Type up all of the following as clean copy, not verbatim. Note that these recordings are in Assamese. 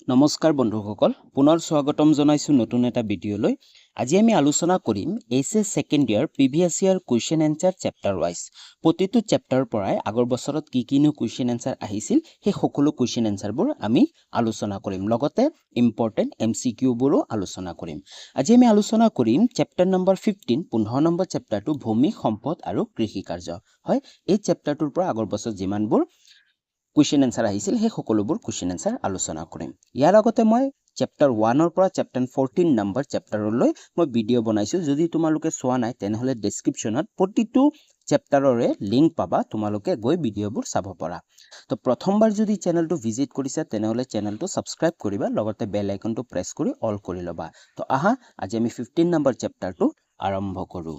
নমস্কাৰ বন্ধুসকল পুনৰ স্বাগতম জনাইছো নতুন এটা ভিডিঅলৈ আজি আমি আলোচনা কৰিম এইচএছ সেকেন্ড ইয়াৰ প্ৰিভিয়াস ইয়াৰ কোৱেশ্চন এনসাৰ চেপ্টাৰ ওয়াইজ প্ৰতিটো চেপ্টাৰ পৰাই আগৰ বছৰত কি নো কোৱেশ্চন এনসাৰ আহিছিল সেই সকলো কোৱেশ্চন এনসাৰবোৰ আমি আলোচনা কৰিম লগতে ইম্পৰ্টেন্ট এমসিকিউ বোৰো আলোচনা কৰিম আজি আমি আলোচনা কৰিম চেপ্টাৰ নম্বৰ 15 15 নম্বৰ চেপ্টাৰটো ভূমি সম্পদ আৰু কৃষি কাৰ্য হয় এই চেপ্টাৰটোৰ পৰা আগৰ বছৰত যিমানবোৰ question answer আহিছিল হে সকলোবোৰ question answer আলোচনা কৰিম ইয়াৰ আগতে মই chapter 1 ৰ পৰা chapter 14 নম্বৰ চেপ্টাৰলৈ মই ভিডিও বনাইছো যদি তোমালোকে চোৱা নাই তেনেহলে ডেসক্ৰিপচনত প্ৰতিটো চেপ্টাৰৰে লিংক পাবা তোমালোকে গৈ ভিডিওবোৰ চাব পাৰা তো প্ৰথমবাৰ যদি চেনেলটো ভিজিট কৰিছা তেনেহলে চেনেলটো সাবস্ক্ৰাইব কৰিবা লগতে বেল আইকনটো প্ৰেছ কৰি অল কৰি লবা তো আহা আজি আমি 15 নম্বৰ চেপ্টাৰটো আৰম্ভ কৰো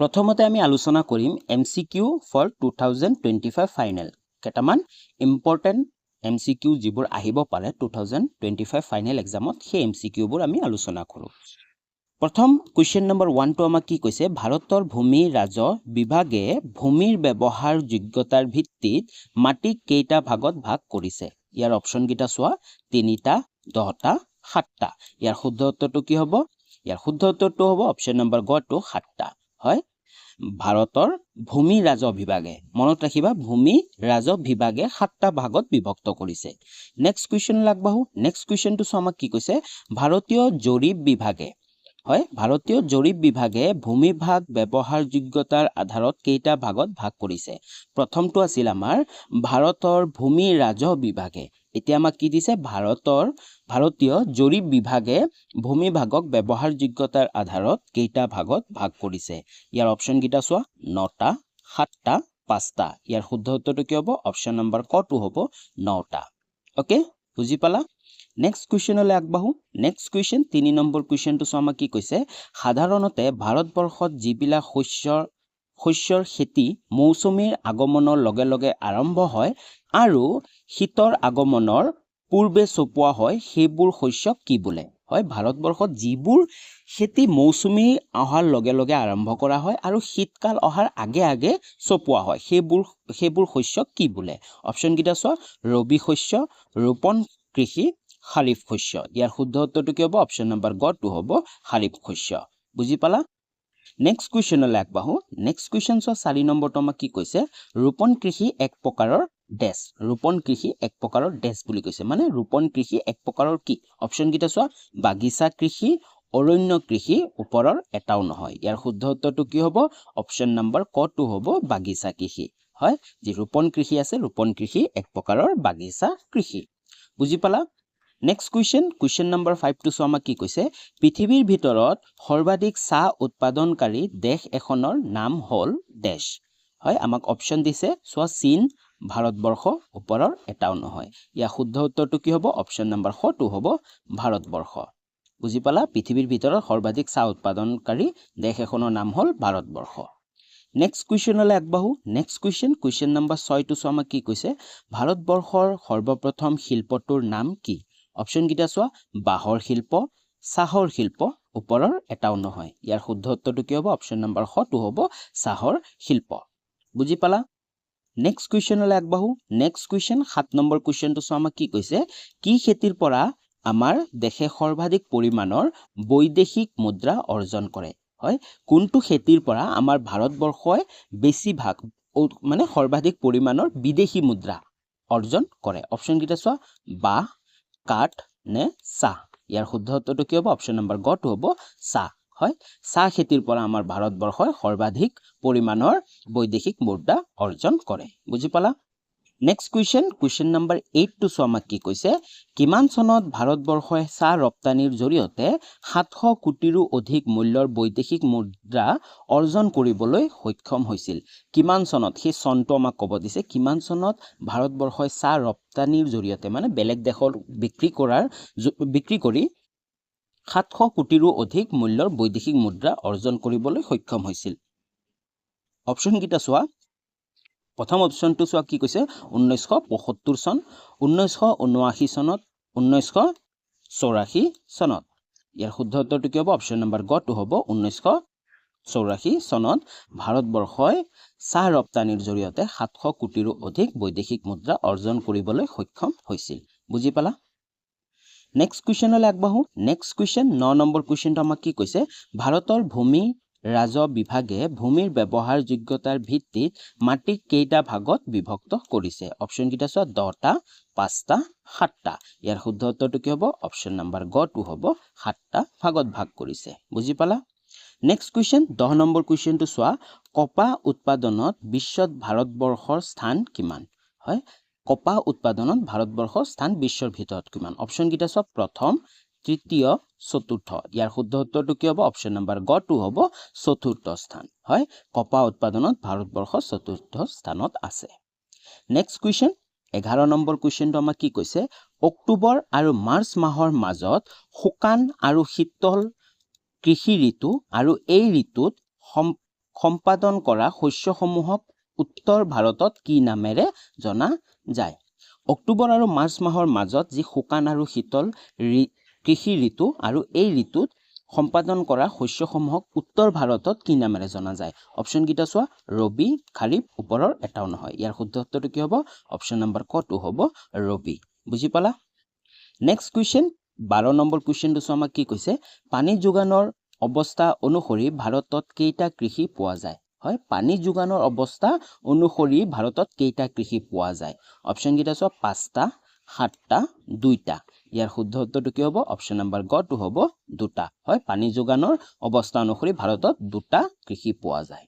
প্ৰথমতে আমি আলোচনা কৰিম এমসিকিউ ফৰ 2025 ফাইনেল কেটামান ইম্পৰ্টেন্ট এমসিকিউ যিবোৰ আহিব পাৰে 2025 ফাইনেল এক্সামত সেই এমসিকিউ বোৰ আমি আলোচনা কৰো প্ৰথম কোৱেশ্চন নম্বৰ 1 টো আমাক কি কৈছে ভাৰতৰ ভূমি ৰাজহ বিভাগে ভূমিৰ ব্যৱহাৰ যোগ্যতাৰ ভিত্তিত মাটি কেইটা ভাগত ভাগ কৰিছে ইয়াৰ অপচন কিটা চোৱা 3টা 10টা 7টা ইয়াৰ শুদ্ধ উত্তৰটো কি হ'ব ইয়াৰ শুদ্ধ উত্তৰটো হ'ব অপচন নম্বৰ গ টো 7টা হয় ভাৰতৰ ভূমি ৰাজহ বিভাগে মনত ৰাখিবা ভূমি ৰাজহ বিভাগে 7টা ভাগত বিভক্ত কৰিছে নেক্সট কোৱেশ্চন লাগবাহু নেক্সট কোৱেশ্চনটো আমাক কি কৈছে ভাৰতীয় জৰীপ বিভাগে হয় ভাৰতীয় জৰীপ বিভাগে ভূমি ভাগ ব্যৱহাৰ যোগ্যতাৰ আধাৰত কেইটা ভাগত ভাগ কৰিছে প্ৰথমটো আছিল আমাৰ ভাৰতৰ ভূমি ৰাজহ বিভাগে এতিয়া আমাক কি দিছে ভাৰতীয় জৰীপ বিভাগে ভূমি ভাগক ব্যৱহাৰ যোগ্যতাৰ আধাৰত কেইটা ভাগত ভাগ কৰিছে ইয়াৰ অপচন কিটা চোৱা 9টা 7টা 5টা ইয়াৰ শুদ্ধ উত্তৰটো কি হ'ব অপচন নম্বৰ ক টো হ'ব 9টা ওকে বুজি পালা নেক্সট কোৱেশ্চনলৈ আগবাহু নেক্সট কোৱেশ্চন 3 নম্বৰ কোৱেশ্চনটো আমাক কি কৈছে সাধাৰণতে ভাৰতবৰ্ষত যিবিলাক শস্যৰ খেতি মৌচুমীৰ আগমনৰ লগে লগে আৰম্ভ হয় আৰু শীতৰ আগমনৰ পূৰ্বে চপোৱা হয় সেইবোৰ শস্যক কি বোলে হয় ভাৰতবৰ্ষত যিবোৰ খেতি মৌচুমী অহাৰ লগে লগে আৰম্ভ কৰা হয় আৰু শীতকাল অহাৰ আগে আগে চপোৱা হয় সেইবোৰ শস্যক কি বোলে অপচন কিটা চোৱা ৰবি শস্য ৰোপণ কৃষি খাৰিফ শস্য ইয়াৰ শুদ্ধ উত্তৰটো কি হ'ব অপচন নম্বৰ গ টো হ'ব খাৰিফ শস্য বুজি পালা নেক্সট কোৱেশ্চনলৈ আগবাহু নেক্সট কোৱেশ্চন 4 নম্বৰটো আমাক কি কৈছে ৰোপণ কৃষি এক প্ৰকাৰৰ ডেছ ৰোপণ কৃষি এক প্ৰকাৰৰ ডেছ বুলি কৈছে মানে ৰোপণ কৃষি এক প্ৰকাৰৰ কি অপচন কিটা চোৱা বাগিচা কৃষি অৰণ্য কৃষি ওপৰৰ এটাও নহয় ইয়াৰ শুদ্ধ উত্তৰটো কি হ'ব অপচন নম্বৰ ক টো হ'ব বাগিচা কৃষি হয় যি ৰোপণ কৃষি আছে ৰোপণ কৃষি এক প্ৰকাৰৰ বাগিচা কৃষি বুজি পালা নেক্সট কোৱেশ্চন নম্বৰ 5 টো আমাক কি কৈছে পৃথিৱীৰ ভিতৰত সৰ্বাধিক চাহ উৎপাদনকাৰী দেশ এখনৰ নাম হল দেশ হয় আমাক অপচন দিছে চোৱা চীন ভাৰতবৰ্ষ ওপৰৰ এটাও নহয় ইয়া শুদ্ধ উত্তৰটো কি হ'ব অপচন নম্বৰ খ টো হ'ব ভাৰতবৰ্ষ বুজি পালা পৃথিৱীৰ ভিতৰত সৰ্বাধিক চাহ উৎপাদনকাৰী দেশ এখনৰ নাম হল ভাৰতবৰ্ষ নেক্সট কোৱেশ্চনলৈ আগবাহু নেক্সট কোৱেশ্চন নম্বৰ 6 টো আমাক কি কৈছে ভাৰতবৰ্ষৰ সৰ্বপ্ৰথম শিল্পটোৰ নাম কি অপচন কিটা চোৱা বাঁহৰ শিল্প চাহৰ শিল্প ওপৰৰ এটাও নহয় ইয়াৰ শুদ্ধ উত্তৰটো কি হ'ব অপচন নম্বৰ খ টো হ'ব চাহৰ শিল্প বুজি পালা নেক্সট কোৱেশ্চনলৈ আগবাহু নেক্সট কোৱেশ্চন 7 নম্বৰ কোৱেশ্চনটো আমাক কি কৈছে কি খেতিৰ পৰা আমাৰ দেশে সৰ্বাধিক পৰিমাণৰ বৈদেশিক মুদ্ৰা অৰ্জন কৰে হয় কোনটো খেতিৰ পৰা আমাৰ ভাৰতবৰ্ষই বেছিভাগ মানে সৰ্বাধিক পৰিমাণৰ বিদেশী মুদ্ৰা অৰ্জন কৰে অপচন কিটা চোৱা বাঁহ কাঠ নে চাহ ইয়াৰ শুদ্ধ উত্তৰটো কি হ'ব অপচন নম্বৰ গ টো হ'ব চাহ হয় চাহ খেতিৰ পৰা আমাৰ ভাৰতবৰ্ষই সৰ্বাধিক পৰিমাণৰ বৈদেশিক মুদ্ৰা অৰ্জন কৰে বুজি পালা নেক্সট কোৱেশ্চন নম্বৰ 8 টো আমাক কি কৈছে কিমান চনত ভাৰতবৰ্ষই চাহ ৰপ্তানিৰ জৰিয়তে 700 কোটিৰো অধিক মূল্যৰ বৈদেশিক মুদ্ৰা অৰ্জন কৰিবলৈ সক্ষম হৈছিল কিমান চনত সেই চনটো আমাক ক'ব দিছে কিমান চনত ভাৰতবৰ্ষই চাহ ৰপ্তানিৰ জৰিয়তে মানে বেলেগ দেশৰ বিক্ৰী কৰি 700 কোটিৰো অধিক মূল্যৰ বৈদেশিক মুদ্ৰা অৰ্জন কৰিবলৈ সক্ষম হৈছিল অপচন কিটা চোৱা প্ৰথম অপচনটো চোৱা কি কৈছে 1975 চন 1979 চনত 1984 চনত ইয়াৰ শুদ্ধ উত্তৰটো কি হ'ব অপচন নম্বৰ গ টো হ'ব 1984 চনত ভাৰতবৰ্ষই চাহ ৰপ্তানিৰ জৰিয়তে 700 কোটিৰো অধিক বৈদেশিক মুদ্ৰা অৰ্জন কৰিবলৈ সক্ষম হৈছিল বুজি পালা নেক্সট কুৱেশ্যনলৈ আগবাঢ়ো নেক্সট কুৱেশ্যন 9 নম্বৰ কুৱেশ্যনটো আমাক কি কৈছে ভাৰতৰ ভূমি ৰাজহ বিভাগে ভূমিৰ ব্যৱহাৰ যোগ্যতাৰ ভিত্তিত মাটিক কেইটা ভাগত বিভক্ত কৰিছে অপচন কিটা চোৱা 10টা 5টা 7টা ইয়াৰ শুদ্ধ উত্তৰটো কি হ'ব অপচন নম্বৰ গ টু হ'ব 7টা ভাগত ভাগ কৰিছে বুজি পালা নেক্সট কুৱেশ্যন 10 নম্বৰ কুৱেশ্যনটো চোৱা কপাহ উৎপাদনত বিশ্বত ভাৰতবৰ্ষৰ স্থান কিমান হয় কপাহ উৎপাদনত ভাৰতবৰ্ষৰ স্থান বিশ্বৰ ভিতৰত কিমান অপচন কিটা চোৱা প্ৰথম তৃতীয় চতুৰ্থ ইয়াৰ শুদ্ধ উত্তৰটো কি হ'ব অপচন নম্বৰ গ টু হ'ব চতুৰ্থ স্থান হয় কপাহ উৎপাদনত ভাৰতবৰ্ষ চতুৰ্থ স্থানত আছে নেক্সট কুৱেশ্যন 11 নম্বৰ কুৱেশ্যনটো আমাক কি কৈছে অক্টোবৰ আৰু মাৰ্চ মাহৰ মাজত শুকান আৰু শীতল কৃষি ঋতু আৰু এই ঋতুত সম্পাদন কৰা শস্যসমূহক উত্তৰ ভাৰতত কি নামেৰে জনা যায় অক্টোবৰ আৰু মাৰ্চ মাহৰ মাজত যি শুকান আৰু শীতল কৃষি ঋতু আৰু এই ঋতুত সম্পাদন কৰা শস্যসমূহক উত্তৰ ভাৰতত কি নামেৰে জনা যায় অপচন কিটা চোৱা ৰবি খাৰিফ ওপৰৰ এটাও নহয় ইয়াৰ শুদ্ধ উত্তৰটো কি হ'ব অপচন নম্বৰ ক টু হ'ব ৰবি বুজি পালা নেক্সট কুৱেশ্যন 12 নম্বৰ কুৱেশ্যনটো চোৱা আমাক কি কৈছে পানী যোগানৰ অৱস্থা অনুসৰি ভাৰতত কেইটা কৃষি পোৱা যায় হয় পানী যোগানৰ অৱস্থা অনুসৰি ভাৰতত কেইটা কৃষি পোৱা যায় অপচন কিটা চোৱা 5টা 7টা 2টা ইয়াৰ শুদ্ধ উত্তৰটো কি হ'ব অপচন নম্বৰ গ টু হ'ব 2টা হয় পানী যোগানৰ অৱস্থা অনুসৰি ভাৰতত 2টা কৃষি পোৱা যায়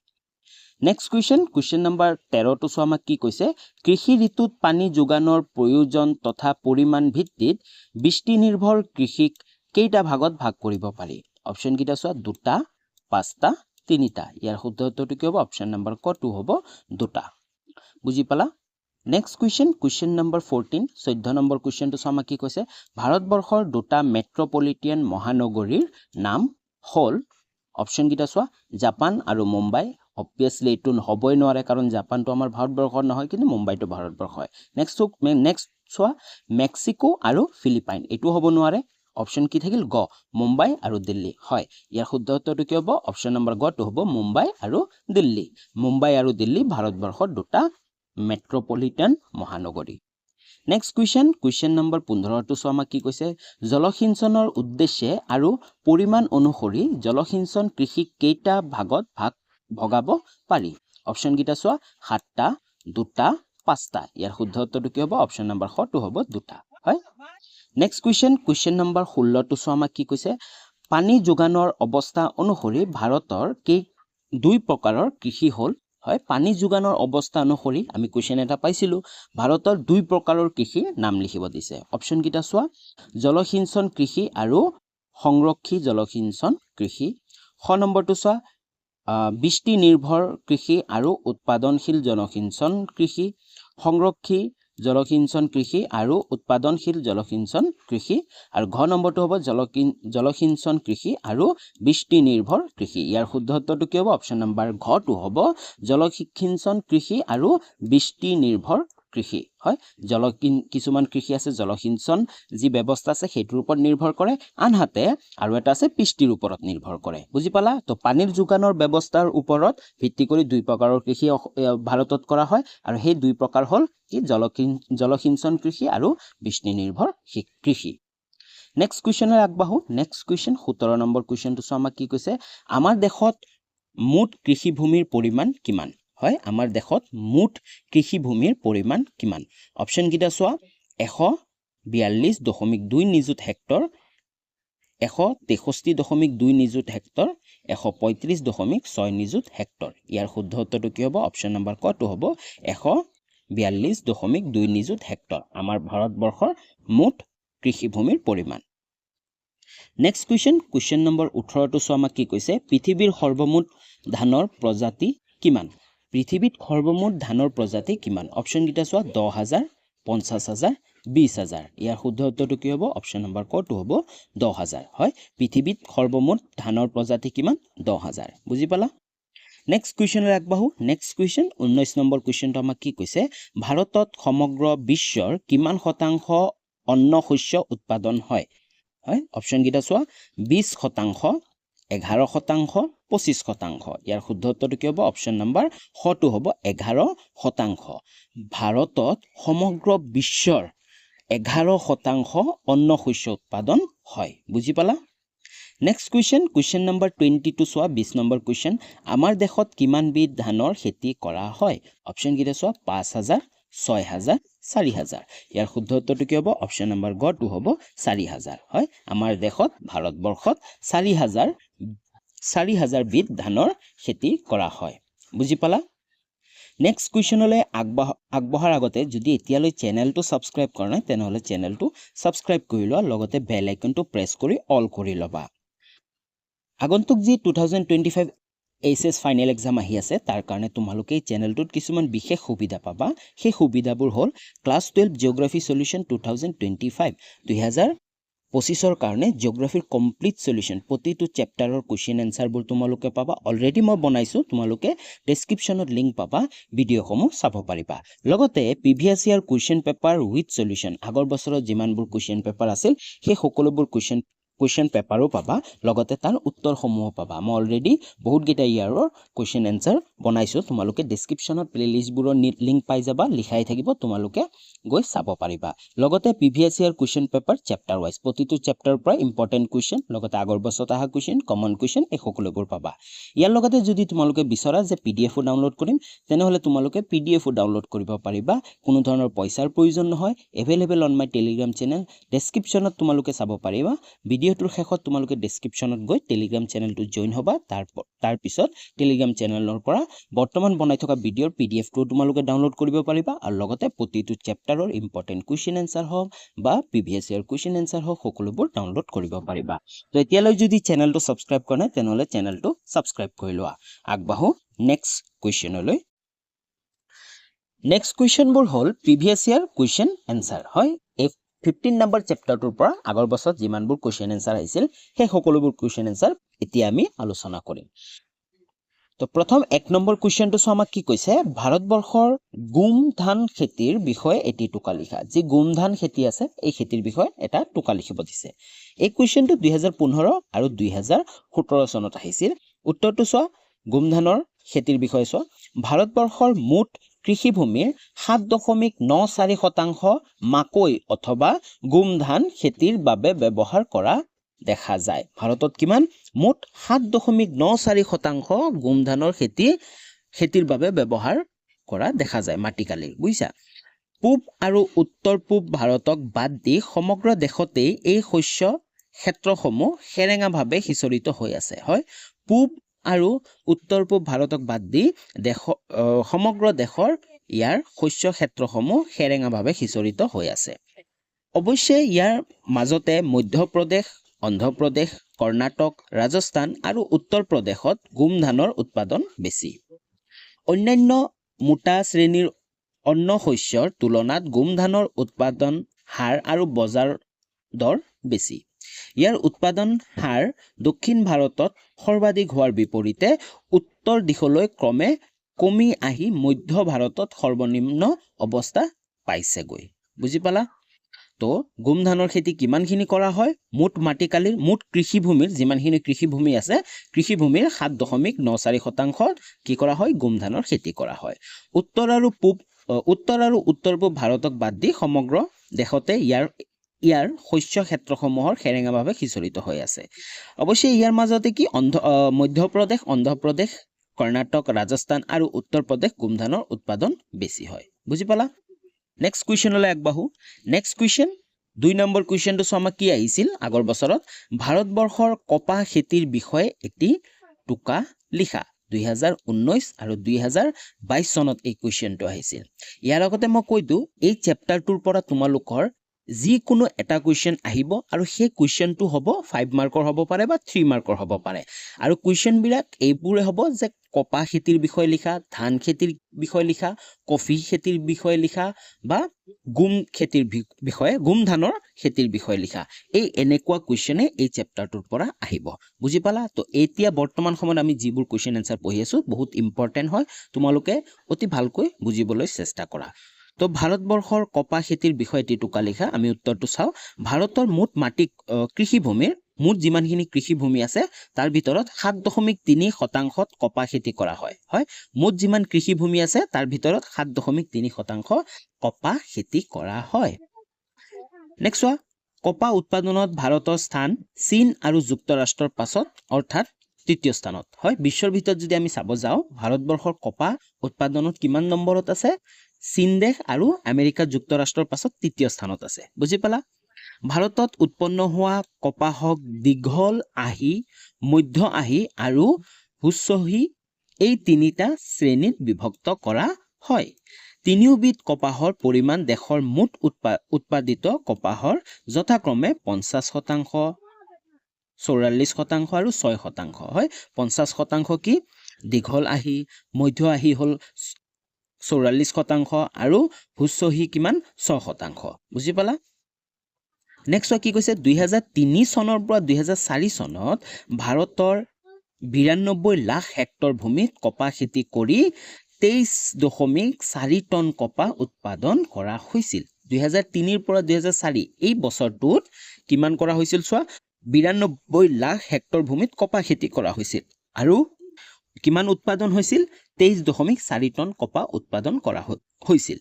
নেক্সট কুৱেশ্যন নম্বৰ 13 টো চোৱা আমাক কি কৈছে কৃষি ঋতুত পানী যোগানৰ প্ৰয়োজন তথা পৰিমাণ ভিত্তিত বৃষ্টি নিৰ্ভৰ কৃষিক কেইটা ভাগত ভাগ কৰিব পাৰি অপচন কিটা চোৱা 2টা 5টা 3টা ইয়াৰ শুদ্ধ উত্তৰটো কি হ'ব অপচন নম্বৰ ক টু হ'ব 2টা বুজি পালা নেক্সট কুৱেশ্যন নম্বৰ 14 14 নম্বৰ কুৱেশ্যনটো চোৱা আমাক কি কৈছে ভাৰতবৰ্ষৰ 2টা মেট্ৰপলিটিয়ান মহানগৰীৰ নাম হ'ল অপচন কিটা চোৱা জাপান আৰু মুম্বাই অবভিয়াছলি এটো হ'বই নোৱাৰে কাৰণ জাপানটো আমাৰ ভাৰতবৰ্ষৰ নহয় কিন্তু মুম্বাইটো ভাৰতবৰ্ষ হয় নেক্সট চোৱা মেক্সিকো আৰু ফিলিপাইন এটো হ'ব নোৱাৰে অপচন কি থাকিল গ মুম্বাই আৰু দিল্লী হয় ইয়াৰ শুদ্ধ উত্তৰটো কি হ'ব অপচন নম্বৰ গ টু হ'ব মুম্বাই আৰু দিল্লী ভাৰতবৰ্ষৰ 2টা মেট্ৰপলিটান মহানগৰী নেক্সট কুৱেশ্যন নম্বৰ 15 টো চোৱা আমাক কি কৈছে জলসিঞ্চনৰ উদ্দেশ্যে আৰু পৰিমাণ অনুসৰি জলসিঞ্চন কৃষি কেইটা ভাগত ভগাব পাৰি অপচন কিটা চোৱা 7টা 2টা 5টা ইয়াৰ শুদ্ধ উত্তৰটো কি হ'ব অপচন নম্বৰ খ টু হ'ব 2টা হয় নেক্সট কুৱেশ্যন নম্বৰ 16 টো চোৱা আমাক কি কৈছে পানী যোগানৰ অৱস্থা অনুসৰি ভাৰতৰ দুই প্ৰকাৰৰ কৃষি হ'ল হয় পানী যোগানৰ অৱস্থা অনুসৰি আমি কুৱেশ্যন এটা পাইছিলো ভাৰতৰ দুই প্ৰকাৰৰ কৃষি নাম লিখিব দিছে অপচন কিটা চোৱা জলসিঞ্চন কৃষি আৰু সংৰক্ষী জলসিঞ্চন কৃষি খ নম্বৰটো চোৱা বৃষ্টি নিৰ্ভৰ কৃষি আৰু উৎপাদনশীল জলসিঞ্চন কৃষি সংৰক্ষী জলসিঞ্চন কৃষি আৰু উৎপাদনশীল জলসিঞ্চন কৃষি আৰু ঘ নম্বৰটো হ'ব জলসিঞ্চন কৃষি আৰু বৃষ্টি নিৰ্ভৰ কৃষি ইয়াৰ শুদ্ধ উত্তৰটো কি হ'ব অপচন নম্বৰ ঘ টু হ'ব জলসিঞ্চন কৃষি আৰু বৃষ্টি নিৰ্ভৰ কৃষি হয় কিছুমান কৃষি আছে জলসিঞ্চন যি ব্যৱস্থা আছে সেইটোৰ ওপৰত নিৰ্ভৰ কৰে আনহাতে আৰু এটা আছে বৃষ্টিৰ ওপৰত নিৰ্ভৰ কৰে বুজি পালা তো পানীৰ যোগানৰ ব্যৱস্থাৰ ওপৰত ভিত্তি কৰি দুই প্ৰকাৰৰ কৃষি ভাৰতত কৰা হয় আৰু সেই দুই প্ৰকাৰ হ'ল কি জলসিঞ্চন কৃষি আৰু বৃষ্টি নিৰ্ভৰ কৃষি নেক্সট কুৱেশ্যনৰ আগবাঢ়ো নেক্সট কুৱেশ্যন 17 নম্বৰ কুৱেশ্যনটো চোৱা আমাক কি কৈছে আমাৰ দেশত মুঠ কৃষিভূমিৰ পৰিমাণ কিমান হয় আমাৰ দেশত মুঠ কৃষিভূমিৰ পৰিমাণ কিমান অপচন কিটা চোৱা 142.2 নিযুত হেক্টৰ 163.2 নিযুত হেক্টৰ 135.6 নিযুত হেক্টৰ ইয়াৰ শুদ্ধ উত্তৰটো কি হ'ব অপচন নম্বৰ ক টু হ'ব 142.2 নিযুত হেক্টৰ আমাৰ ভাৰতবৰ্ষৰ মুঠ কৃষিভূমিৰ পৰিমাণ নেক্সট কুৱেশ্যন নম্বৰ 18 টো চোৱা আমাক কি কৈছে পৃথিৱীৰ সৰ্বমুঠ ধানৰ প্ৰজাতি কিমান পৃথিৱীত সৰ্বমুঠ ধানৰ প্ৰজাতি কিমান অপচন কিটা চোৱা 10,000 50,000 20,000 ইয়াৰ শুদ্ধ উত্তৰটো কি হ'ব অপচন নম্বৰ ক টু হ'ব 10,000 হয় পৃথিৱীত সৰ্বমুঠ ধানৰ প্ৰজাতি কিমান 10,000 বুজি পালা নেক্সট কুৱেশ্যনলৈ আগবাঢ়ো নেক্সট কুৱেশ্যন 19 নম্বৰ কুৱেশ্যনটো আমাক কি কৈছে ভাৰতত সমগ্ৰ বিশ্বৰ কিমান শতাংশ অন্ন শস্য উৎপাদন হয় হয় অপচন কিটা চোৱা 20%, 11%, 25%। ইয়াৰ শুদ্ধ উত্তৰটো কি হ'ব অপশ্যন নম্বৰ হটো হ'ব 11%। ভাৰতত সমগ্ৰ বিশ্বৰ 11% অন্ন শস্য উৎপাদন হয় বুজি পালা নেক্সট কুৱেশ্যন নম্বৰ 22 চোৱা 20 নম্বৰ কুৱেশ্যন আমাৰ দেশত কিমান বিধ ধানৰ খেতি কৰা হয় অপশ্যন কেইটা চোৱা 5000 6000 4000 ইয়াৰ শুদ্ধ উত্তৰটো কি হ'ব অপশ্যন নম্বৰ গ টু হ'ব 4000 হয় আমাৰ দেশত ভাৰতবৰ্ষত 4000 বিধ ধানৰ খেতি কৰা হয় বুজি পালা নেক্সট কুৱেশ্যনলৈ আগবঢ়াৰ আগতে যদি এতিয়ালৈ চেনেলটো ছাবস্ক্ৰাইব কৰা নাই তেনেহলে চেনেলটো ছাবস্ক্ৰাইব কৰি লোৱা লগতে বেল আইকনটো প্ৰেছ কৰি অল কৰি ল'বা আগন্তুক যি 2025 এইচএছ ফাইনেল এক্সাম আহি আছে তাৰ কাৰণে তোমালোকে এই চেনেলটোত কিছুমান বিশেষ সুবিধা পাবা সেই সুবিধাবোৰ হ'ল ক্লাছ 12 জিঅগ্ৰাফি সলিউশন 2025 কাৰণে জিঅগ্ৰাফিৰ কমপ্লিট সলিউশন প্ৰতিটো চেপ্টাৰৰ কোৱেশ্চন এনসাৰবোৰ তোমালোকে পাবা অলৰেডি মই বনাইছো তোমালোকে ডেসক্ৰিপচনত লিংক পাবা ভিডিঅ'সমূহ চাব পাৰিবা লগতে previous year question paper with solution আগৰ বছৰত যিমানবোৰ কোৱেশ্চন পেপাৰ আছিল সেই সকলোবোৰ কোৱেশ্চন পেপাৰো পাবা লগতে তাৰ উত্তৰসমূহ পাবা মই অলৰেডি বহুত গিটা ইয়াৰৰ কোৱেশ্চন এনসাৰ বনাইছো তোমালোকে ডেসক্ৰিপচনত প্লেলিষ্টবোৰৰ লিংক পাই যাবা লিখাই থাকিব তোমালোকে গৈ চাব পাৰিবা লগতে previous year question paper chapter wise প্ৰতিটো চেপ্টাৰৰ পৰা ইম্পৰ্টেন্ট কোৱেশ্চন লগতে আগৰ বছৰত আহা কোৱেশ্চন কমন কোৱেশ্চন এই সকলোবোৰ পাবা ইয়াৰ লগতে যদি তোমালোকে বিচৰা যে পিডিএফও ডাউনলোড কৰিম তেনেহলে তোমালোকে পিডিএফও ডাউনলোড কৰিব পাৰিবা কোনো ধৰণৰ পইচাৰ প্ৰয়োজন নহয় available on my Telegram channel ডেসক্ৰিপচনত তোমালোকে চাব পাৰিবা ভিডিঅ'টোৰ শেষত তোমালোকে ডেসক্ৰিপচনত গৈ টেলিগ্ৰাম চেনেলটো জয়েন হ'বা তাৰ পিছত টেলিগ্ৰাম চেনেলৰ পৰা বৰ্তমান বনাই থকা ভিডিঅ'ৰ পিডিএফটো তোমালোকে ডাউনলোড কৰিব পাৰিবা আৰু লগতে প্ৰতিটো চেপ্টাৰৰ ইম্পৰ্টেন্ট কোৱেশ্চন এনসাৰ হওক বা প্ৰিভিয়াছ ইয়াৰ কোৱেশ্চন এনসাৰ হওক সকলোবোৰ ডাউনলোড কৰিব পাৰিবা তো এতিয়ালৈ যদি চেনেলটো সাবস্ক্ৰাইব কৰা নাই তেনেহলে চেনেলটো সাবস্ক্ৰাইব কৰি লোৱা আগবাহো নেক্সট কুৱেশ্চনলৈ নেক্সট কুৱেশ্চনবোৰ হ'ল প্ৰিভিয়াছ ইয়াৰ কোৱেশ্চন এনসাৰ হয় 15 নম্বৰ চেপ্টাৰটোৰ পৰা আগৰ বছৰত যিমানবোৰ কোৱেশ্চন এনসাৰ আহিছিল সেই সকলোবোৰ কোৱেশ্চন এনসাৰ এতিয়া আমি আলোচনা কৰিম তো প্ৰথম 1 নম্বৰ কুৱেশ্চনটো আমাক কি কৈছে ভাৰতবৰ্ষৰ গুম ধান খেতিৰ বিষয়ে এটি টুকা লিখা যি গুম ধান খেতি আছে এই খেতিৰ বিষয়ে এটা টুকা লিখিব দিছে এই কুৱেশ্চনটো 2015 আৰু 2017 চনত আহিছিল উত্তৰটো চোৱা গুম ধানৰ খেতিৰ বিষয়ে চোৱা ভাৰতবৰ্ষৰ মুঠ কৃষিভূমিৰ 7.94% মাকৈ অথবা গুম ধান খেতিৰ বাবে ব্যৱহাৰ কৰা দেখা যায় ভাৰতত কিমান মুঠ 7.94% গুম ধানৰ খেতিৰ বাবে ব্যৱহাৰ কৰা দেখা যায় মাটিকালিৰ বুজিছা পূব আৰু উত্তৰ পূব ভাৰতক বাদ দি সমগ্ৰ দেশতে এই শস্য ক্ষেত্ৰসমূহ সেৰেঙাভাৱে সিঁচৰিত হৈ আছে হয় পূব আৰু উত্তৰ পূব ভাৰতক বাদ দি সমগ্ৰ দেশৰ ইয়াৰ শস্য ক্ষেত্ৰসমূহ সেৰেঙাভাৱে সিঁচৰিত হৈ আছে অৱশ্যে ইয়াৰ মাজতে মধ্যপ্ৰদেশ অন্ধ্ৰপ্ৰদেশ কৰ্ণাটক ৰাজস্থান আৰু উত্তৰ প্ৰদেশত গুম ধানৰ উৎপাদন বেছি অন্যান্য মোটা শ্ৰেণীৰ অন্ন শস্যৰ তুলনাত গুম ধানৰ উৎপাদন হাৰ আৰু বজাৰ দৰ বেছি ইয়াৰ উৎপাদন হাৰ দক্ষিণ ভাৰতত সৰ্বাধিক হোৱাৰ বিপৰীতে উত্তৰ দিশলৈ ক্ৰমে কমি আহি মধ্য ভাৰতত সৰ্বনিম্ন অৱস্থা পাইছেগৈ বুজি পালা তো গুম ধানৰ খেতি কিমানখিনি কৰা হয় মুঠ মাটিকালিৰ মুঠ কৃষিভূমিৰ যিমানখিনি কৃষিভূমি আছে কৃষিভূমিৰ 7.94% কি কৰা হয় গুম ধানৰ খেতি কৰা হয় উত্তৰ আৰু উত্তৰ পূব ভাৰতক বাদ দি সমগ্ৰ দেশতে ইয়াৰ শস্য ক্ষেত্ৰসমূহৰ সেৰেঙাভাৱে সিঁচৰিত হৈ আছে অৱশ্যে ইয়াৰ মাজতে কি মধ্যপ্ৰদেশ অন্ধ্ৰপ্ৰদেশ কৰ্ণাটক ৰাজস্থান আৰু উত্তৰ প্ৰদেশ গুম ধানৰ উৎপাদন বেছি হয় বুজি পালা নেক্সট কুৱেশ্চনলৈ আগবাহো নেক্সট কুৱেশ্চন 2 নম্বৰ কুৱেশ্চনটো আমাক কি আহিছিল আগৰ বছৰত ভাৰতবৰ্ষৰ কপাহ খেতিৰ বিষয়ে এটি টুকা লিখা 2019 আৰু 2022 চনত এই কুৱেশ্চনটো আহিছিল ইয়াৰ আগতে মই কৈ দিও এই চেপ্টাৰটোৰ পৰা তোমালোকৰ যিকোনো এটা কুৱেশ্চন আহিব আৰু সেই কুৱেশ্চনটো হ'ব 5 মাৰ্কৰ হ'ব পাৰে বা 3 মাৰ্কৰ হ'ব পাৰে আৰু কুৱেশ্চন বিলাক এইবোৰে হ'ব যে কপাহ খেতিৰ বিষয়ে লিখা ধান খেতিৰ বিষয়ে লিখা কফি খেতিৰ বিষয়ে লিখা বা গুম খেতিৰ বিষয়ে গুম ধানৰ খেতিৰ বিষয়ে লিখা এই এনেকুৱা কুৱেশ্চনে এই চেপ্টাৰটোৰ পৰা আহিব বুজি পালা তো এতিয়া বৰ্তমান সময়ত আমি যিবোৰ কুৱেশ্চন আনসাৰ পঢ়ি আছো বহুত ইম্পৰ্টেন্ট হয় তোমালোকে অতি ভালকৈ বুজিবলৈ চেষ্টা কৰা তো ভাৰতবৰ্ষৰ কপাহ খেতিৰ বিষয়ে এটি টুকা লিখা আমি উত্তৰটো চাও ভাৰতৰ মুঠ মাটি কৃষিভূমিৰ মুঠ যিমানখিনি কৃষিভূমি আছে তাৰ ভিতৰত 7.3% কপাহ খেতি কৰা হয় হয় মুঠ যিমান কৃষিভূমি আছে তাৰ ভিতৰত 7.3% কপাহ খেতি কৰা হয় নেক্সট ওয়া কপাহ উৎপাদনত ভাৰতৰ স্থান চীন আৰু যুক্তৰাষ্ট্ৰৰ পাছত অৰ্থাৎ তৃতীয় স্থানত হয় বিশ্বৰ ভিতৰত যদি আমি চাব যাওঁ ভাৰতবৰ্ষৰ কপাহ উৎপাদনত কিমান নম্বৰত আছে চীন দেশ আৰু আমেৰিকা যুক্তৰাষ্ট্ৰৰ পাছত তৃতীয় স্থানত আছে বুজি পালা ভাৰতত উৎপন্ন হোৱা কপাহক দীঘল আহি মধ্য আহি আৰু হুচহি এই তিনিটা শ্ৰেণীত বিভক্ত কৰা হয় তিনিওবিধ কপাহৰ পৰিমাণ দেশৰ মুঠ উৎপাদিত কপাহৰ যথাক্ৰমে 50% 44% আৰু 6% হয় 50% কি দীঘল আহি মধ্য আহি হল 44% আৰু হুচহি কিমান 6% বুজি পালা নেক্সট কি কৈছে 2003 চনৰ পৰা 2004 চনত ভাৰতৰ 92 লাখ হেক্টৰ ভূমিত কপাহ খেতি কৰি 23.4 টন কপাহ উৎপাদন কৰা হৈছিল 2003 ৰ পৰা 2004 এই বছৰটোত কিমান কৰা হৈছিল চোৱা 92 লাখ হেক্টৰ ভূমিত কপাহ খেতি কৰা হৈছিল আৰু কিমান উৎপাদন হৈছিল 23.4 টন কপাহ উৎপাদন কৰা হৈছিল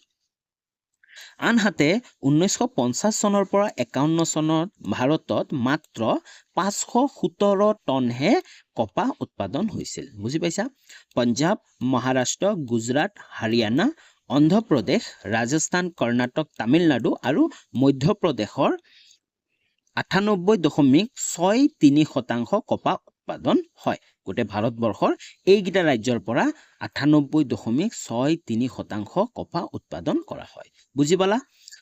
আনহাতে 1950 চনৰ পৰা 51 চনত ভাৰতত মাত্ৰ 517 টনহে কপাহ উৎপাদন হৈছিল বুজি পাইছা পঞ্জাব মহাৰাষ্ট্ৰ গুজৰাট হাৰিয়ানা অন্ধ্ৰ প্ৰদেশ ৰাজস্থান কৰ্ণাটক তামিলনাডু আৰু মধ্য প্ৰদেশৰ 98.63% কপাহ উৎপাদন হয় গোটে ভাৰতবৰ্ষৰ এইগিটা ৰাজ্যৰ পৰা 98.63% কপাহ উৎপাদন কৰা হয় বুজি পালা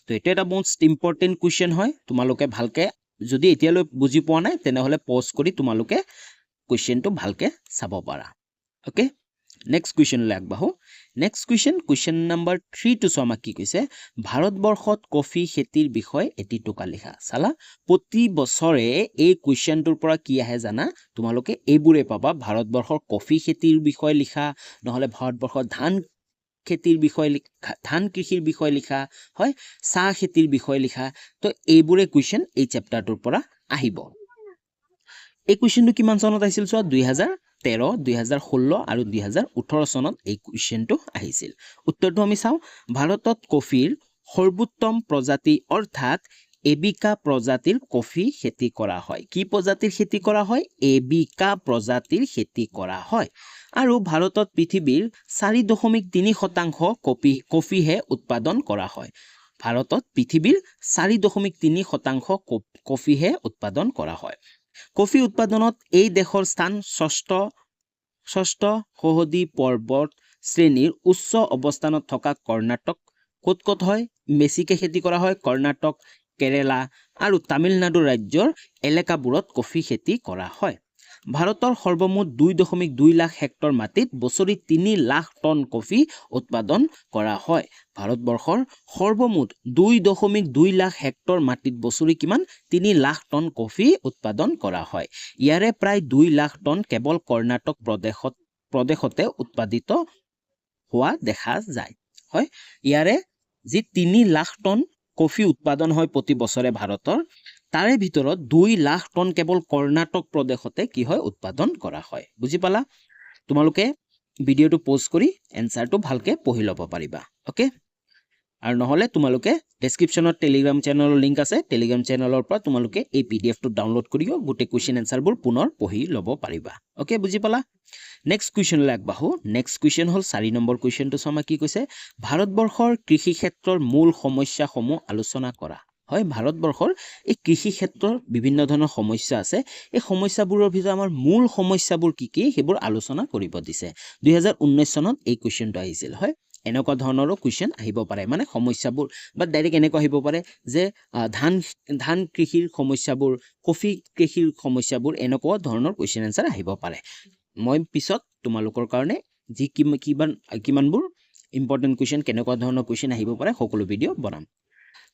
তো এটা এটা মোস্ট ইম্পৰ্টেন্ট কোৱেশ্চন হয় তোমালোকে ভালকে যদি এতিয়ালৈ বুজি পোৱা নাই তেনেহলে পজ কৰি তোমালোকে কোৱেশ্চনটো ভালকে চাব পাৰা ওকে নেক্সট কোৱেশ্চন লাগবাহু নেক্সট কোৱেশ্চন নম্বৰ 3 টু সমাক কি কৈছে ভাৰতবৰ্ষত কফি খেতিৰ বিষয় এটি টুকা লিখা সালা প্ৰতি বছৰে এই কোৱেশ্চনটোৰ পৰা কি আহে জানা তোমালোকে এইবোৰে পাবা ভাৰতবৰ্ষৰ কফি খেতিৰ বিষয় লিখা নহলে ভাৰতবৰ্ষৰ ধান খেতিৰ বিষয় লিখা ধান কৃষিৰ বিষয় লিখা হয় চাহ খেতিৰ বিষয় লিখা তো এইবোৰে কোৱেশ্চন এই চেপ্টাৰটোৰ পৰা আহিব এই কোৱেশ্চনটো কিমান চনত আহিছিল চোৱা 2013 2016 আৰু 2018 চনত এই কোৱেশ্চনটো আহিছিল উত্তৰটো আমি চাও ভাৰতত কফিৰ সৰ্বোত্তম প্ৰজাতি অৰ্থাৎ এবিকা প্ৰজাতিৰ কফি খেতি কৰা হয় কি প্ৰজাতিৰ খেতি কৰা হয় এবিকা প্ৰজাতিৰ খেতি কৰা হয় আৰু ভাৰতত পৃথিৱীৰ 4.3% কফিহে উৎপাদন কৰা হয় ভাৰতত পৃথিৱীৰ 4.3% কফিহে উৎপাদন কৰা হয় কফি উৎপাদনত এই দেশৰ স্থান ষষ্ঠ সহদী পৰ্বত শ্ৰেণীৰ উচ্চ অৱস্থানত থকা কৰ্ণাটক কত হয় বেছিকে খেতি কৰা হয় কৰ্ণাটক কেৰেলা আৰু তামিলনাডু ৰাজ্যৰ এলেকাবোৰত কফি খেতি কৰা হয় ভাৰতৰ সৰ্বমুঠ 2.2 লাখ হেক্টৰ মাটিত বছৰি 3 লাখ টন কফি উৎপাদন কৰা হয় ভাৰতবৰ্ষৰ সৰ্বমুঠ 2.2 লাখ হেক্টৰ মাটিত বছৰি কিমান 3 লাখ টন কফি উৎপাদন কৰা হয় ইয়াৰে প্ৰায় 2 লাখ টন কেৱল কৰ্ণাটক প্ৰদেশতে উৎপাদিত হোৱা দেখা যায় হয় ইয়াৰে যি 3 লাখ টন কফি উৎপাদন হয় প্ৰতি বছৰে ভাৰতৰ তাৰে ভিতৰত 2 লাখ টন কেৱল কৰ্ণাটক প্ৰদেশতে কি হয় উৎপাদন কৰা হয় বুজি পালা তোমালোকে ভিডিওটো পজ কৰি এনসাৰটো ভালকে পঢ়ি ল'ব পাৰিবা ওকে আৰু নহলে তোমালোকে ডেসক্ৰিপচনত টেলিগ্ৰাম চেনেলৰ লিংক আছে টেলিগ্ৰাম চেনেলৰ পৰা তোমালোকে এই পিডিএফটো ডাউনলোড কৰিও গুটে কোৱেশ্চন এনসাৰবোৰ পুনৰ পঢ়ি ল'ব পাৰিবা ওকে বুজি পালা নেক্সট কোৱেশ্চন লাগবাহু নেক্সট কোৱেশ্চন হল 4 নম্বৰ কোৱেশ্চনটো সমা কি কৈছে ভাৰতবৰ্ষৰ কৃষি ক্ষেত্ৰৰ মূল সমস্যাসমূহ আলোচনা কৰা হয় ভাৰতবৰ্ষৰ এই কৃষি ক্ষেত্ৰৰ বিভিন্ন ধৰণৰ সমস্যা আছে এই সমস্যাবোৰৰ ভিতৰত আমাৰ মূল সমস্যাবোৰ কি হেবোৰ আলোচনা কৰিব দিছে 2019 চনত এই কোৱেশ্চনটো আহিছিল হয় এনেকুৱা ধৰণৰো কোৱেশ্চন আহিব পাৰে মানে সমস্যাবোৰ বা ডাইৰেক্ট এনেকুৱা আহিব পাৰে যে ধান কৃষিৰ সমস্যাবোৰ কফি কৃষিৰ সমস্যাবোৰ এনেকুৱা ধৰণৰ কোৱেশ্চন আনসাৰ আহিব পাৰে মই পিছত তোমালোকৰ কাৰণে যি কিমানবোৰ ইম্পৰ্টেন্ট কোৱেশ্চন কেনেকুৱা ধৰণৰ কোৱেশ্চন আহিব পাৰে সকলো ভিডিও বনাম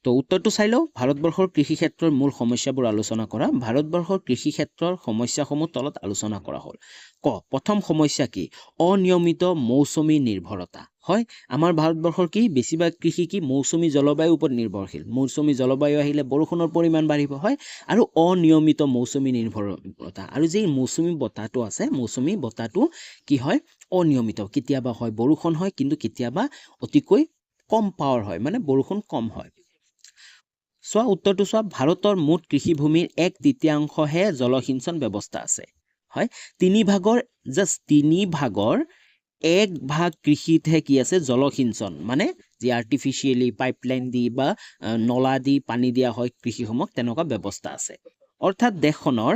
তো উত্তৰটো চাই লও ভাৰতবৰ্ষৰ কৃষি ক্ষেত্ৰৰ মূল সমস্যাবোৰ আলোচনা কৰা ভাৰতবৰ্ষৰ কৃষি ক্ষেত্ৰৰ সমস্যাসমূহ তলত আলোচনা কৰা হ'ল প্ৰথম সমস্যা কি অনিয়মিত মৌচুমী নিৰ্ভৰতা হয় আমাৰ ভাৰতবৰ্ষৰ কি বেছিভাগ কৃষি কি মৌচুমী জলবায়ুৰ ওপৰত নিৰ্ভৰশীল মৌচুমী জলবায়ু আহিলে বৰষুণৰ পৰিমাণ বাঢ়িব হয় আৰু অনিয়মিত মৌচুমী নিৰ্ভৰতা আৰু যে মৌচুমী বতাহটো আছে মৌচুমী বতাহটো কি হয় অনিয়মিত কেতিয়াবা হয় বৰষুণ হয় কিন্তু কেতিয়াবা অতিকৈ কম পাৱাৰ হয় মানে বৰষুণ কম হয় চোৱা উত্তৰটো চোৱা ভাৰতৰ মুঠ কৃষিভূমিৰ 1/3হে জলসিঞ্চন ব্যৱস্থা আছে হয় তিনি ভাগৰ 1/ভাগ কৃষিতহে কি আছে জলসিঞ্চন মানে যি আৰ্টিফিচিয়েলি পাইপলাইন দি বা নলা দি পানী দিয়া হয় কৃষিসমূহক তেনেকুৱা ব্যৱস্থা আছে অৰ্থাৎ দেশখনৰ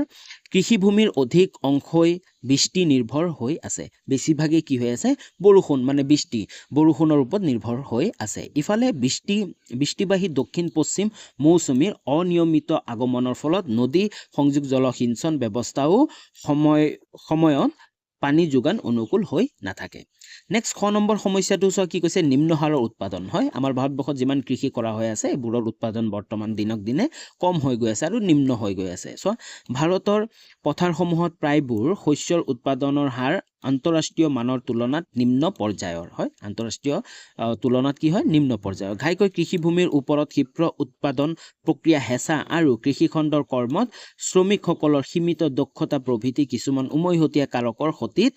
কৃষিভূমিৰ অধিক অংশই বৃষ্টি নিৰ্ভৰ হৈ আছে বেছিভাগে কি হৈ আছে বৰষুণ মানে বৰষুণৰ ওপৰত নিৰ্ভৰ হৈ আছে ইফালে বৃষ্টিবাহী দক্ষিণ পশ্চিম মৌচুমীৰ অনিয়মিত আগমনৰ ফলত নদী সংযোগ জলসিঞ্চন ব্যৱস্থাও সময়ত পানী যোগান অনুকূল হৈ নাথাকে নেক্সট খ নম্বৰ সমস্যাটো চোৱা কি কৈছে নিম্ন হাৰৰ উৎপাদন হয় আমাৰ ভাৰতবৰ্ষত যিমান কৃষি কৰা হৈ আছে এইবোৰৰ উৎপাদন বৰ্তমান দিনক দিনে কম হৈ গৈ আছে আৰু নিম্ন হৈ গৈ আছে চোৱা ভাৰতৰ পথাৰসমূহত প্ৰায়বোৰ শস্যৰ উৎপাদনৰ হাৰ আন্তঃৰাষ্ট্ৰীয় মানৰ তুলনাত নিম্ন পৰ্যায়ৰ হয় আন্তঃৰাষ্ট্ৰীয় তুলনাত কি হয় নিম্ন পৰ্যায়ৰ ঘাইকৈ কৃষিভূমিৰ ওপৰত ক্ষিপ্ৰ উৎপাদন প্ৰক্ৰিয়া হেঁচা আৰু কৃষিখণ্ডৰ কৰ্মত শ্ৰমিকসকলৰ সীমিত দক্ষতা প্ৰভৃতি কিছুমান উমৈহতীয়া কাৰকৰ সতীত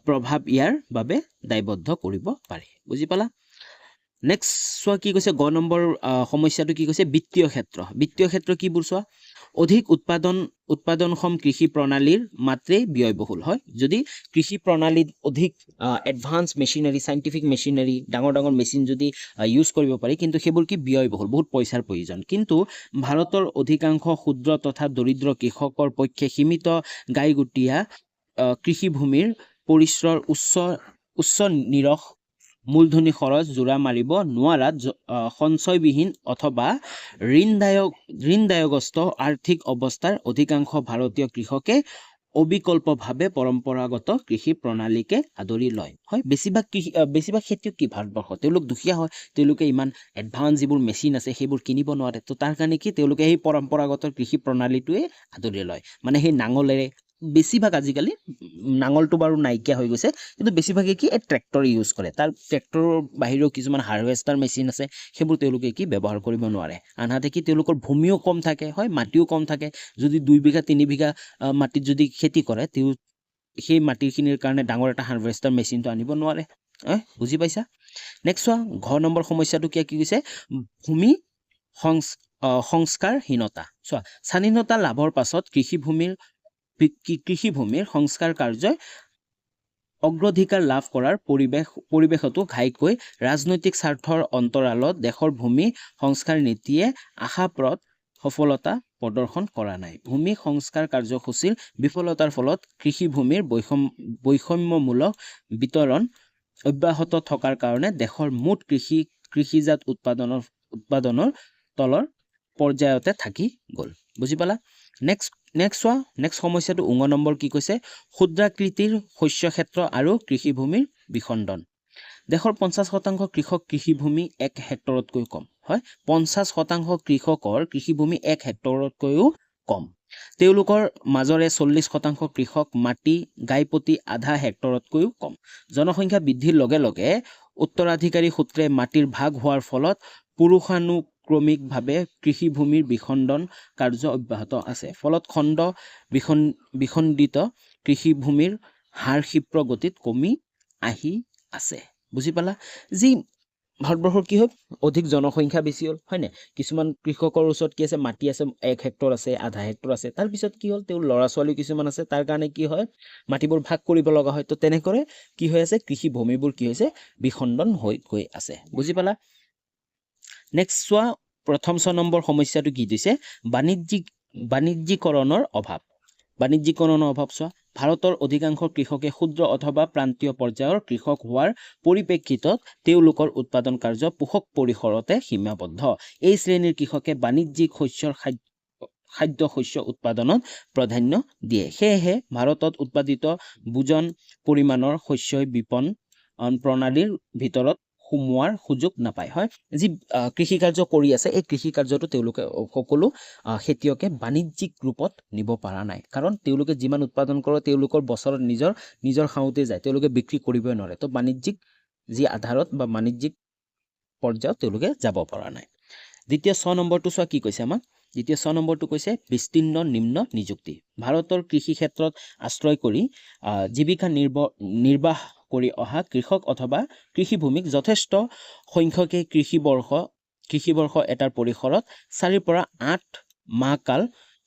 প্ৰভাৱ ইয়াৰ বাবে দায়বদ্ধ কৰিব পাৰি বুজি পালা নেক্সট চোৱা কি কৈছে গ নম্বৰ সমস্যাটো কি কৈছে বিত্তীয় ক্ষেত্ৰ কিবোৰ চোৱা অধিক উৎপাদনক্ষম কৃষি প্ৰণালীৰ মাত্ৰেই ব্যয়বহুল হয় যদি কৃষি প্ৰণালীত অধিক এডভান্স মেচিনাৰী সাইন্টিফিক মেচিনাৰী ডাঙৰ মেচিন যদি ইউজ কৰিব পাৰি কিন্তু সেইবোৰ কি ব্যয়বহুল বহুত পইচাৰ প্ৰয়োজন কিন্তু ভাৰতৰ অধিকাংশ ক্ষুদ্ৰ তথা দৰিদ্ৰ কৃষকৰ পক্ষে সীমিত গাইগুটীয়া কৃষিভূমিৰ পৰিসৰ উচ্চ নিৰস মূলধনী খৰচ জোৰা মাৰিব নোৱাৰাত সঞ্চয়বিহীন অথবা ঋণদায়গ্ৰস্ত আৰ্থিক অৱস্থাৰ অধিকাংশ ভাৰতীয় কৃষকে অবিকল্পভাৱে পৰম্পৰাগত কৃষি প্ৰণালীকে আদৰি লয় হয় বেছিভাগ খেতিয়ক কি ভাৰতবৰ্ষ তেওঁলোক দুখীয়া হয় তেওঁলোকে ইমান এডভান্স যিবোৰ মেচিন আছে সেইবোৰ কিনিব নোৱাৰে তো তাৰ কাৰণে কি তেওঁলোকে সেই পৰম্পৰাগত কৃষি প্ৰণালীটোৱে আদৰি লয় মানে সেই নাঙলেৰে বেছিভাগ আজিকালি নাঙলটো বাৰু নাইকিয়া হৈ গৈছে কিন্তু বেছিভাগে কি এই ট্ৰেক্টৰ ইউজ কৰে তাৰ ট্ৰেক্টৰৰ বাহিৰেও কিছুমান হাৰ্ভেষ্টাৰ মেচিন আছে সেইবোৰ তেওঁলোকে কি ব্যৱহাৰ কৰিব নোৱাৰে আনহাতে কি তেওঁলোকৰ ভূমিও কম থাকে হয় মাটিও কম থাকে যদি 2 বিঘা 3 বিঘা মাটিত যদি খেতি কৰে তেওঁ সেই মাটিখিনিৰ কাৰণে ডাঙৰ এটা হাৰ্ভেষ্টাৰ মেচিনটো আনিব নোৱাৰে বুজি পাইছা নেক্সট চোৱা ঘ নম্বৰ সমস্যাটো কি কৈছে ভূমি সংস্কাৰহীনতা চোৱা স্বাধীনতা লাভৰ পাছত কৃষিভূমিৰ সংস্কাৰ কাৰ্যই অগ্ৰাধিকাৰ লাভ কৰাৰ পৰিৱেশতো ঘাইকৈ ৰাজনৈতিক স্বাৰ্থৰ অন্তৰালত দেশৰ ভূমি সংস্কাৰ নীতিয়ে আশাপ্ৰদ সফলতা প্ৰদৰ্শন কৰা নাই ভূমি সংস্কাৰ কাৰ্যসূচীৰ বিফলতাৰ ফলত কৃষিভূমিৰ বৈষম্যমূলক বিতৰণ অব্যাহত থকাৰ কাৰণে দেশৰ মুঠ কৃষিজাত উৎপাদনৰ তলৰ পৰ্যায়তে থাকি গ'ল বুজি পালা নেক্সট সমস্যাটো উঙ নম্বৰ কি কৈছে ক্ষুদ্ৰাকৃতিৰ শস্য ক্ষেত্ৰ আৰু কৃষিভূমিৰ বিখণ্ডন দেশৰ 50% কৃষক কৃষিভূমি 1 হেক্টৰতকৈ কম হয় 50% কৃষকৰ কৃষিভূমি 1 হেক্টৰতকৈও কম তেওঁলোকৰ মাজৰে 40% কৃষক মাটি গাইপতি আধা হেক্টৰতকৈও কম জনসংখ্যা বৃদ্ধিৰ লগে লগে উত্তৰাধিকাৰী সূত্ৰে মাটিৰ ভাগ হোৱাৰ ফলত পুৰুষানুক্ৰমিকভাৱে কৃষিভূমিৰ বিখণ্ডন কাৰ্য অব্যাহত আছে ফলত খণ্ড বিখণ্ডিত কৃষিভূমিৰ হাৰ ক্ষিপ্ৰ গতিত কমি আহি আছে বুজি পালা যি ভাৰতবৰ্ষৰ কি হয় অধিক জনসংখ্যা বেছি হ'ল হয়নে কিছুমান কৃষকৰ ওচৰত কি আছে মাটি আছে 1 হেক্টৰ আছে আধা হেক্টৰ আছে তাৰ পিছত কি হ'ল তেওঁৰ ল'ৰা ছোৱালী কিছুমান আছে তাৰ কাৰণে কি হয় মাটিবোৰ ভাগ কৰিব লগা হয় তো তেনেকৰে কি হৈ আছে কৃষি ভূমিবোৰ কি হৈছে বিখণ্ডন হৈ গৈ আছে বুজি পালা নেক্সট চোৱা প্ৰথম 6 নম্বৰ সমস্যাটো কি দিছে বাণিজ্যিকৰণৰ অভাৱ চোৱা ভাৰতৰ অধিকাংশ কৃষকে ক্ষুদ্ৰ অথবা প্ৰান্তীয় পৰ্যায়ৰ কৃষক হোৱাৰ পৰিপ্ৰেক্ষিতত তেওঁলোকৰ উৎপাদন কাৰ্য পোষক পৰিসৰতে সীমাবদ্ধ এই শ্ৰেণীৰ কৃষকে বাণিজ্যিক খাদ্য শস্য উৎপাদনত প্ৰাধান্য দিয়ে সেয়েহে ভাৰতত উৎপাদিত বুজন পৰিমাণৰ শস্যই বিপণন প্ৰণালীৰ ভিতৰত সোমোৱাৰ সুযোগ নাপায় হয় যি কৃষি কাৰ্য কৰি আছে এই কৃষি কাৰ্যটো তেওঁলোকে সকলো খেতিয়কে বাণিজ্যিক ৰূপত নিব পৰা নাই কাৰণ তেওঁলোকে যিমান উৎপাদন কৰে তেওঁলোকৰ বছৰত নিজৰ খাওঁতে যায় তেওঁলোকে বিক্ৰী কৰিবই নোৱাৰে তো বাণিজ্যিক যি আধাৰত বা বাণিজ্যিক পৰ্যায়ত তেওঁলোকে যাব পৰা নাই দ্বিতীয় 6 নম্বৰটো চোৱা কি কৈছে আমাক দ্বিতীয় 6 নম্বৰটো কৈছে বিস্তীৰ্ণ নিম্ন নিযুক্তি ভাৰতৰ কৃষি ক্ষেত্ৰত আশ্ৰয় কৰি জীৱিকা নিৰ্বাহ কৰি অহা কৃষক অথবা কৃষিভূমিক যথেষ্ট সংখ্যকে কৃষিবৰ্ষ এটাৰ পৰিসৰত 4 পৰা 8 মাহ কাল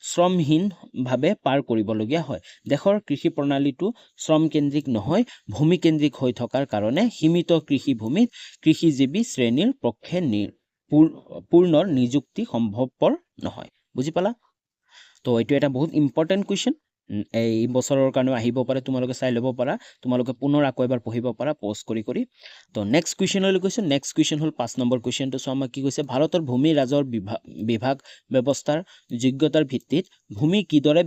শ্ৰমহীনভাৱে পাৰ কৰিবলগীয়া হয় দেশৰ কৃষি প্ৰণালীটো শ্ৰমকেন্দ্ৰিক নহয় ভূমিকেন্দ্ৰিক হৈ থকাৰ কাৰণে সীমিত কৃষিভূমিত কৃষিজীৱী শ্ৰেণীৰ পক্ষে পূৰ্ণৰ নিযুক্তি সম্ভৱপৰ নহয় বুজি পালা তো এইটো এটা বহুত ইম্পৰ্টেণ্ট কুৱেশ্যন এই বছৰৰ কাৰণে আহিব পাৰে তোমালোকে চাই ল'ব পাৰা তোমালোকে পুনৰ আকৌ এবাৰ পঢ়িব পাৰা প'জ কৰি তো নেক্সট কুৱেশ্যনলৈ গৈছো নেক্সট কুৱেশ্যন হ'ল 5 নম্বৰ কুৱেশ্যনটো চোৱা আমাক কি কৈছে ভাৰতৰ ভূমি ৰাজহৰ বিভাগ ব্যৱস্থাৰ যোগ্যতাৰ ভিত্তিত ভূমি কিদৰে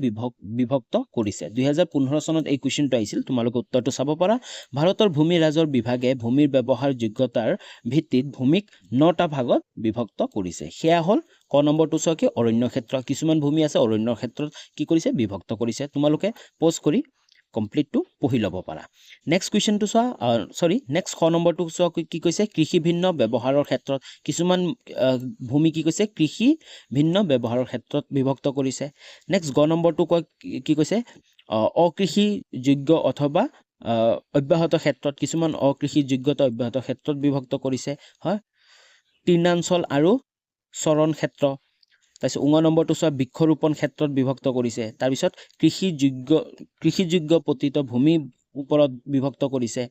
বিভক্ত কৰিছে 2015 চনত এই কুৱেশ্যনটো আহিছিল তোমালোকে উত্তৰটো চাব পাৰা ভাৰতৰ ভূমি ৰাজহৰ বিভাগে ভূমিৰ ব্যৱহাৰ যোগ্যতাৰ ভিত্তিত ভূমিক 9টা ভাগত বিভক্ত কৰিছে সেয়া হ'ল ক নম্বৰটো চোৱা কি অৰণ্য ক্ষেত্ৰ কিছুমান ভূমি আছে অৰণ্যৰ ক্ষেত্ৰত কি কৰিছে বিভক্ত কৰিছে তোমালোকে প'জ কৰি কমপ্লিটটো পঢ়ি ল'ব পাৰা নেক্সট কুৱেশ্যনটো চোৱা নেক্সট খ নম্বৰটো চোৱা কি কৈছে কৃষি ভিন্ন ব্যৱহাৰৰ ক্ষেত্ৰত কিছুমান ভূমি কি কৈছে কৃষি ভিন্ন ব্যৱহাৰৰ ক্ষেত্ৰত বিভক্ত কৰিছে নেক্সট গ নম্বৰটো কি কৈছে অকৃষিযোগ্য অথবা অব্যাহত ক্ষেত্ৰত কিছুমান অকৃষিযোগ্যতা অব্যাহত ক্ষেত্ৰত বিভক্ত কৰিছে হয় তৃণাঞ্চল আৰু চৰণ ক্ষেত্ৰ তাৰপিছত 9 নম্বৰটো চোৱা বৃক্ষৰোপণ ক্ষেত্ৰত বিভক্ত কৰিছে তাৰপিছত কৃষিযোগ্য পতিত ভূমি ওপৰত বিভক্ত কৰিছে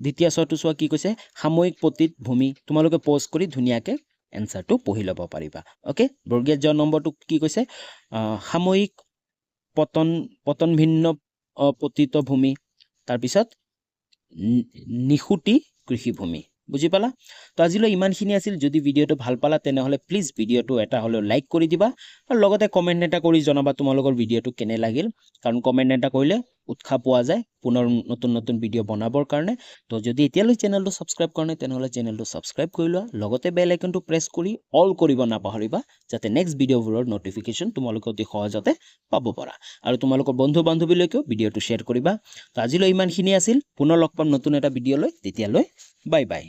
দ্বিতীয় চোৱাটো চোৱা কি কৈছে সাময়িক পতিত ভূমি তোমালোকে প'জ কৰি ধুনীয়াকে এনসাৰটো পঢ়ি ল'ব পাৰিবা ওকে বৰ্গীয় জ নম্বৰটো কি কৈছে সাময়িক পতন ভিন্ন পতিত ভূমি তাৰপিছত নিখুঁটি কৃষিভূমি বুজি পালা তো আজিলৈ ইমানখিনি আছিল যদি ভিডিঅ'টো ভাল পালা তেনেহ'লে প্লিজ ভিডিঅ'টো এটা হ'লেও লাইক কৰি দিবা আৰু লগতে কমেণ্ট এটা কৰি জনাবা তোমালোকৰ ভিডিঅ'টো কেনে লাগিল কাৰণ কমেণ্ট এটা কৰিলে উৎসাহ পোৱা যায় পুনৰ নতুন ভিডিঅ' বনাবৰ কাৰণে তো যদি এতিয়ালৈ চেনেলটো ছাবস্ক্ৰাইব কৰা নাই তেনেহ'লে চেনেলটো ছাবস্ক্ৰাইব কৰি লোৱা লগতে বেল আইকনটো প্ৰেছ কৰি অল কৰিব নাপাহৰিবা যাতে নেক্সট ভিডিঅ'বোৰৰ নটিফিকেশ্যন তোমালোকে অতি সহজতে পাব পাৰা আৰু তোমালোকৰ বন্ধু বান্ধৱীলৈকেও ভিডিঅ'টো শ্বেয়াৰ কৰিবা তো আজিলৈ ইমানখিনি আছিল পুনৰ লগ পাম নতুন এটা ভিডিঅ'লৈ তেতিয়ালৈ বাই বাই